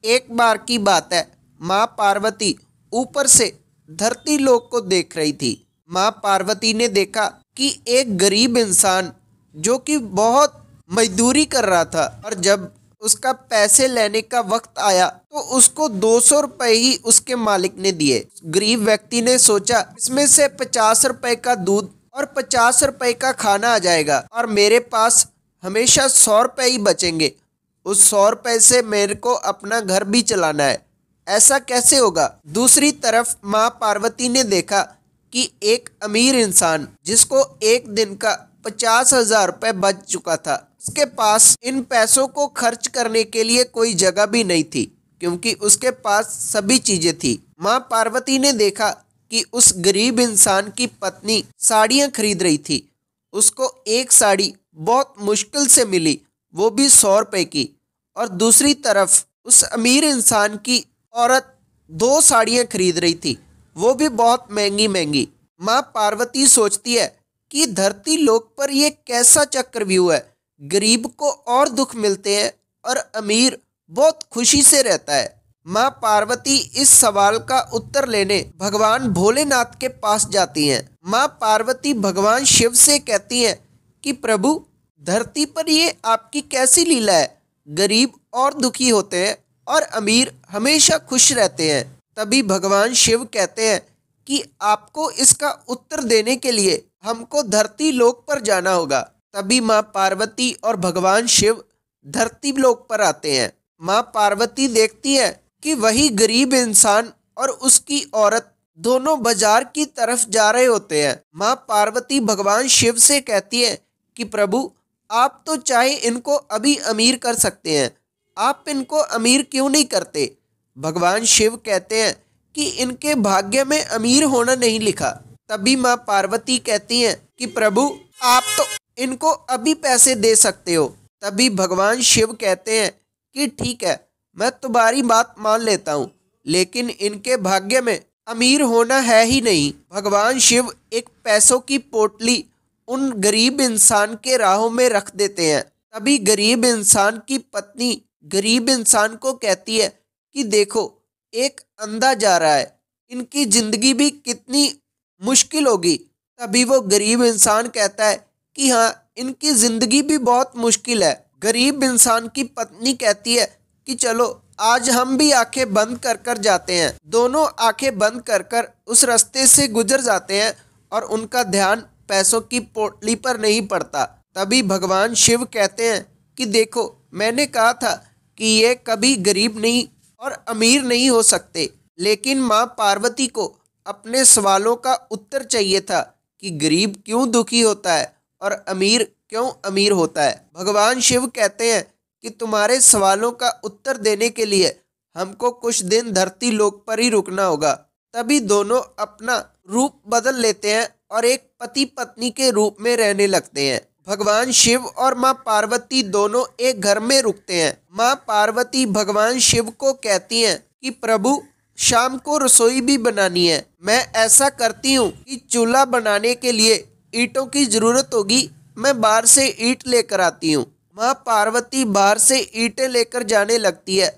एक बार की बात है, माँ पार्वती ऊपर से धरती लोक को देख रही थी। माँ पार्वती ने देखा कि एक गरीब इंसान जो कि बहुत मजदूरी कर रहा था, और जब उसका पैसे लेने का वक्त आया तो उसको 200 रुपए ही उसके मालिक ने दिए। गरीब व्यक्ति ने सोचा इसमें से 50 रुपए का दूध और 50 रुपए का खाना आ जाएगा और मेरे पास हमेशा 100 रुपए ही बचेंगे। उस 100 रुपए से मेरे को अपना घर भी चलाना है, ऐसा कैसे होगा। दूसरी तरफ माँ पार्वती ने देखा कि एक अमीर इंसान जिसको एक दिन का 50,000 रुपए बच चुका था, उसके पास इन पैसों को खर्च करने के लिए कोई जगह भी नहीं थी, क्योंकि उसके पास सभी चीजें थी। माँ पार्वती ने देखा कि उस गरीब इंसान की पत्नी साड़ियाँ खरीद रही थी। उसको एक साड़ी बहुत मुश्किल से मिली, वो भी 100 रुपए की। और दूसरी तरफ उस अमीर इंसान की औरत 2 साड़ियाँ खरीद रही थी, वो भी बहुत महंगी महंगी। माँ पार्वती सोचती है कि धरती लोक पर ये कैसा चक्रव्यूह है, गरीब को और दुख मिलते हैं और अमीर बहुत खुशी से रहता है। माँ पार्वती इस सवाल का उत्तर लेने भगवान भोलेनाथ के पास जाती हैं। माँ पार्वती भगवान शिव से कहती हैं कि प्रभु, धरती पर ये आपकी कैसी लीला है, गरीब और दुखी होते हैं और अमीर हमेशा खुश रहते हैं। तभी भगवान शिव कहते हैं कि आपको इसका उत्तर देने के लिए हमको धरती लोक पर जाना होगा। तभी माँ पार्वती और भगवान शिव धरती लोक पर आते हैं। माँ पार्वती देखती है कि वही गरीब इंसान और उसकी औरत दोनों बाजार की तरफ जा रहे होते हैं। माँ पार्वती भगवान शिव से कहती है कि प्रभु, आप तो चाहे इनको अभी अमीर कर सकते हैं, आप इनको अमीर क्यों नहीं करते। भगवान शिव कहते हैं कि इनके भाग्य में अमीर होना नहीं लिखा। तभी माँ पार्वती कहती हैं कि प्रभु, आप तो इनको अभी पैसे दे सकते हो। तभी भगवान शिव कहते हैं कि ठीक है, मैं तुम्हारी बात मान लेता हूँ, लेकिन इनके भाग्य में अमीर होना है ही नहीं। भगवान शिव एक पैसों की पोटली उन गरीब इंसान के राहों में रख देते हैं। तभी गरीब इंसान की पत्नी गरीब इंसान को कहती है कि देखो, एक अंधा जा रहा है, इनकी जिंदगी भी कितनी मुश्किल होगी। तभी वो गरीब इंसान कहता है कि हाँ, इनकी जिंदगी भी बहुत मुश्किल है। गरीब इंसान की पत्नी कहती है कि चलो आज हम भी आंखें बंद कर कर जाते हैं। दोनों आंखें बंद कर कर उस रास्ते से गुजर जाते हैं और उनका ध्यान पैसों की पोटली पर नहीं पड़ता। तभी भगवान शिव कहते हैं कि देखो, मैंने कहा था कि ये कभी गरीब नहीं और अमीर नहीं हो सकते, लेकिन माँ पार्वती को अपने सवालों का उत्तर चाहिए था कि गरीब क्यों दुखी होता है और अमीर क्यों अमीर होता है। भगवान शिव कहते हैं कि तुम्हारे सवालों का उत्तर देने के लिए हमको कुछ दिन धरती लोक पर ही रुकना होगा। तभी दोनों अपना रूप बदल लेते हैं और एक पति पत्नी के रूप में रहने लगते हैं। भगवान शिव और माँ पार्वती दोनों एक घर में रुकते हैं। माँ पार्वती भगवान शिव को कहती हैं कि प्रभु, शाम को रसोई भी बनानी है। मैं ऐसा करती हूँ कि चूल्हा बनाने के लिए ईंटों की जरूरत होगी, मैं बाहर से ईंट लेकर आती हूँ। माँ पार्वती बाहर से ईंटें लेकर जाने लगती है।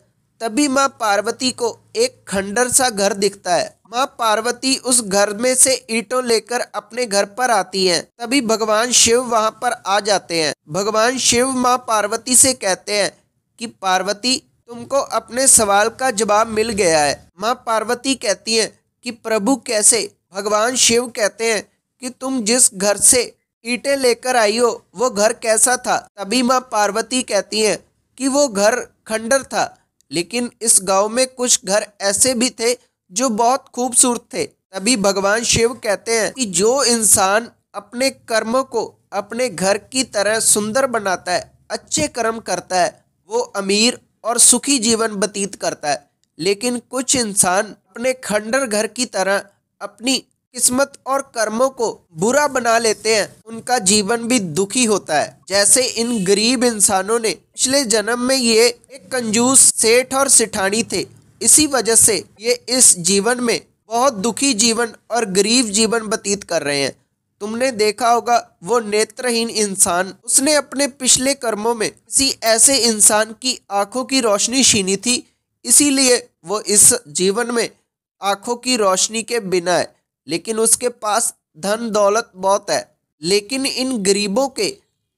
तभी माँ पार्वती को एक खंडर सा घर दिखता है। माँ पार्वती उस घर में से ईंटों लेकर अपने घर पर आती हैं। तभी भगवान शिव वहाँ पर आ जाते हैं। भगवान शिव माँ पार्वती से कहते हैं कि पार्वती, तुमको अपने सवाल का जवाब मिल गया है। माँ पार्वती कहती हैं कि प्रभु कैसे। भगवान शिव कहते हैं कि तुम जिस घर से ईंटें लेकर आई हो वो घर कैसा था। तभी माँ पार्वती कहती हैं कि वो घर खंडर था, लेकिन इस गांव में कुछ घर ऐसे भी थे जो बहुत खूबसूरत थे। तभी भगवान शिव कहते हैं कि जो इंसान अपने कर्मों को अपने घर की तरह सुंदर बनाता है, अच्छे कर्म करता है, वो अमीर और सुखी जीवन व्यतीत करता है। लेकिन कुछ इंसान अपने खंडर घर की तरह अपनी किस्मत और कर्मों को बुरा बना लेते हैं, उनका जीवन भी दुखी होता है। जैसे इन गरीब इंसानों ने पिछले जन्म में ये एक कंजूस सेठ और सिठानी थे, इसी वजह से ये इस जीवन में बहुत दुखी जीवन और गरीब जीवन व्यतीत कर रहे हैं। तुमने देखा होगा वो नेत्रहीन इंसान, उसने अपने पिछले कर्मों में किसी ऐसे इंसान की आंखों की रोशनी छीनी थी इसीलिए वो इस जीवन में आंखों की रोशनी के बिना है, लेकिन उसके पास धन दौलत बहुत है। लेकिन इन गरीबों के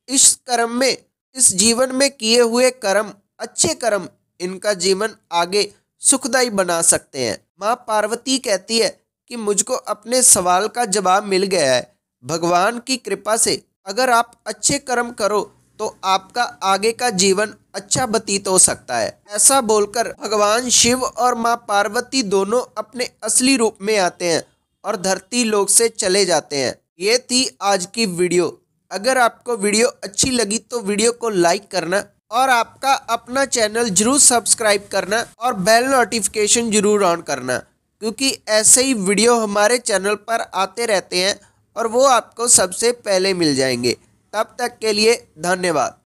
इस कर्म में, इस जीवन में किए हुए कर्म, अच्छे कर्म, इनका जीवन आगे सुखदायी बना सकते हैं। माँ पार्वती कहती है कि मुझको अपने सवाल का जवाब मिल गया है। भगवान की कृपा से अगर आप अच्छे कर्म करो तो आपका आगे का जीवन अच्छा व्यतीत हो सकता है। ऐसा बोलकर भगवान शिव और माँ पार्वती दोनों अपने असली रूप में आते हैं और धरती लोक से चले जाते हैं। ये थी आज की वीडियो। अगर आपको वीडियो अच्छी लगी तो वीडियो को लाइक करना और आपका अपना चैनल जरूर सब्सक्राइब करना और बेल नोटिफिकेशन जरूर ऑन करना, क्योंकि ऐसे ही वीडियो हमारे चैनल पर आते रहते हैं और वो आपको सबसे पहले मिल जाएंगे। तब तक के लिए धन्यवाद।